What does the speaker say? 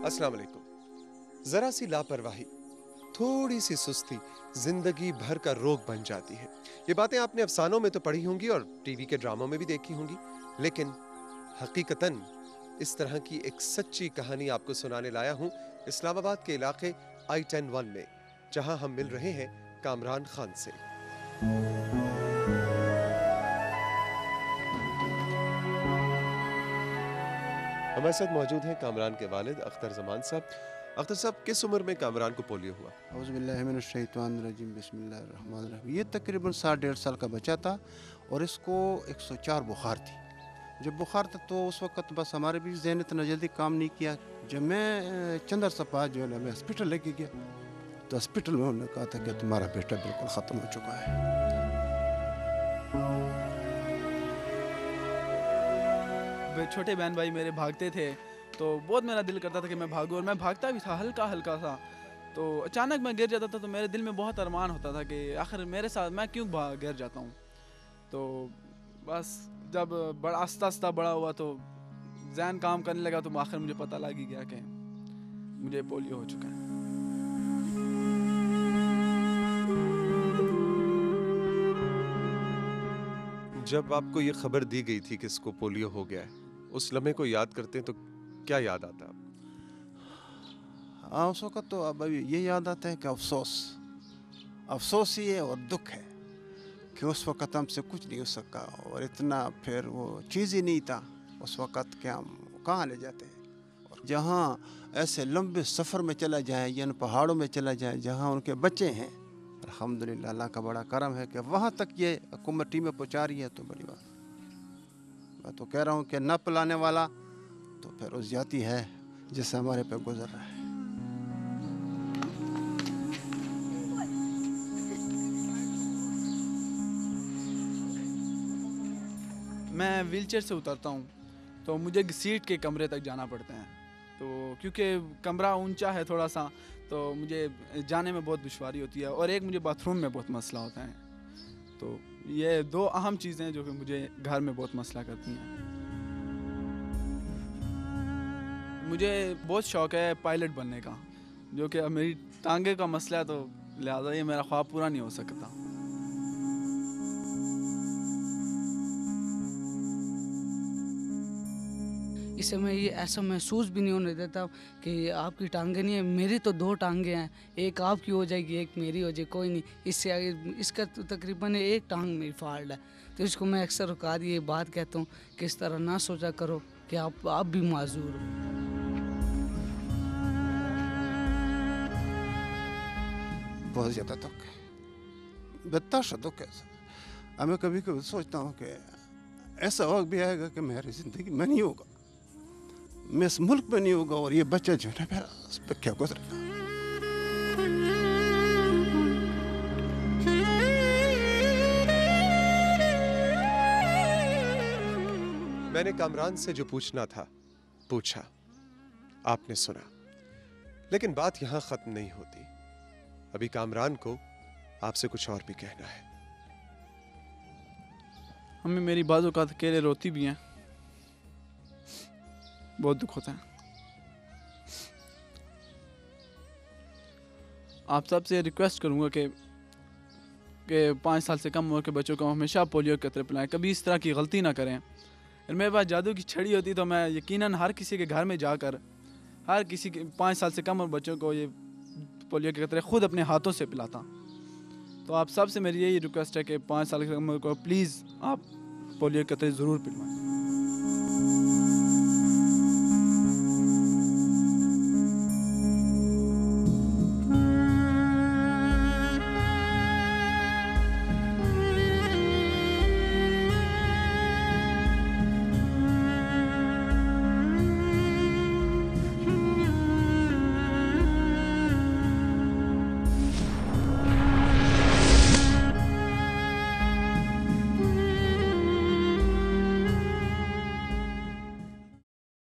अस्सलाम वालेकुम। जरा सी लापरवाही, थोड़ी सी सुस्ती जिंदगी भर का रोग बन जाती है। ये बातें आपने अफसानों में तो पढ़ी होंगी और टीवी के ड्रामों में भी देखी होंगी, लेकिन हकीकतन इस तरह की एक सच्ची कहानी आपको सुनाने लाया हूं इस्लामाबाद के इलाके I-10-1 में, जहां हम मिल रहे हैं कामरान खान से। हमारे साथ मौजूद हैं कामरान के वालिद अख्तर जमान साहब। अख्तर साहब, किस उम्र में कामरान को पोलियो हुआ? औज़ुबिल्लाहिमिनश्शैतानिर्रजीम बिस्मिल्लाहिर्रहमानिर्रहीम। ये तकरीबन 7-1.5 साल का बच्चा था और इसको 104 बुखार थी। जब बुखार था तो उस वक्त बस हमारे भी ज़हन इतना जल्दी काम नहीं किया। जब मैं चंद अरसा बाद जो है ना मैं हॉस्पिटल लेके गया तो हॉस्पिटल में उन्होंने कहा था कि तुम्हारा बेटा बिल्कुल ख़त्म हो चुका है। छोटे बहन भाई मेरे भागते थे तो बहुत मेरा दिल करता था कि मैं भागूं, और मैं भागता भी था हल्का हल्का सा। तो अचानक मैं गिर जाता था तो मेरे दिल में बहुत अरमान होता था कि आखिर मेरे साथ मैं क्यों गिर जाता हूँ। तो बस जब बड़ा आस्ता आस्ता बड़ा हुआ तो जहन काम करने लगा तो आखिर मुझे पता लग ही गया कि मुझे पोलियो हो चुका है। जब आपको ये खबर दी गई थी कि इसको पोलियो हो गया है, उस लम्हे को याद करते हैं तो क्या याद आता है आपको? हाँ, उस वक्त तो अब ये याद आता है कि अफसोस ही है और दुख है कि उस वक़्त हमसे कुछ नहीं हो सका और इतना फिर वो चीज़ ही नहीं था उस वक़्त कि हम कहाँ ले जाते हैं। और जहाँ ऐसे लंबे सफ़र में चला जाए या इन पहाड़ों में चला जाए जहाँ उनके बच्चे हैं, अल्हम्दुलिल्लाह अल्लाह का बड़ा करम है कि वहाँ तक ये हुकूमत टीमें पहुँचा रही है, तो बड़ी बात। मैं तो कह रहा हूँ कि न पिलाने वाला तो फिर उस जाती है जिससे हमारे पे गुजर रहा है। मैं व्हीलचेयर से उतरता हूँ तो मुझे सीट के कमरे तक जाना पड़ता है, तो क्योंकि कमरा ऊंचा है थोड़ा सा तो मुझे जाने में बहुत दुश्वारी होती है, और एक मुझे बाथरूम में बहुत मसला होता है। तो ये दो अहम चीज़ें जो कि मुझे घर में बहुत मसला करती हैं। मुझे बहुत शौक़ है पायलट बनने का, जो कि अब मेरी टांगे का मसला है तो लिहाजा ये मेरा ख्वाब पूरा नहीं हो सकता। इस समय ये ऐसा महसूस भी नहीं होने देता कि आपकी टांगें नहीं है, मेरी तो 2 टांगें हैं, एक आपकी हो जाएगी एक मेरी हो जाएगी, कोई नहीं, इससे आगे इसका तो तकरीबन एक टांग मेरी फॉल्ट है। तो इसको मैं अक्सर औकात ये बात कहता हूँ कि इस तरह ना सोचा करो कि आप भी माजूर हो। बहुत ज़्यादा दुख है, बेतहाशा दुख है। मैं कभी कभी सोचता हूँ कि ऐसा वक्त भी आएगा कि मेरी ज़िंदगी में नहीं होगा, मैं इस मुल्क में नहीं होगा, और ये बच्चा जो है ना मेरा उस पर क्या गुजरेगा। मैंने कामरान से जो पूछना था पूछा, आपने सुना, लेकिन बात यहां खत्म नहीं होती। अभी कामरान को आपसे कुछ और भी कहना है। हमें मेरी बाजू का अकेले रोती भी हैं, बहुत दुख होता है। आप सबसे रिक्वेस्ट करूंगा कि 5 साल से कम उम्र के बच्चों को हमेशा पोलियो के कतरे पिलाएं, कभी इस तरह की गलती ना करें। अगर मेरे पास जादू की छड़ी होती तो मैं यकीनन हर किसी के घर में जाकर हर किसी के 5 साल से कम उम्र बच्चों को ये पोलियो के कतरे खुद अपने हाथों से पिलाता। तो आप सबसे मेरी यही रिक्वेस्ट है कि 5 साल की उम्र को प्लीज़ आप पोलियो के कतरे ज़रूर पिलवाएं।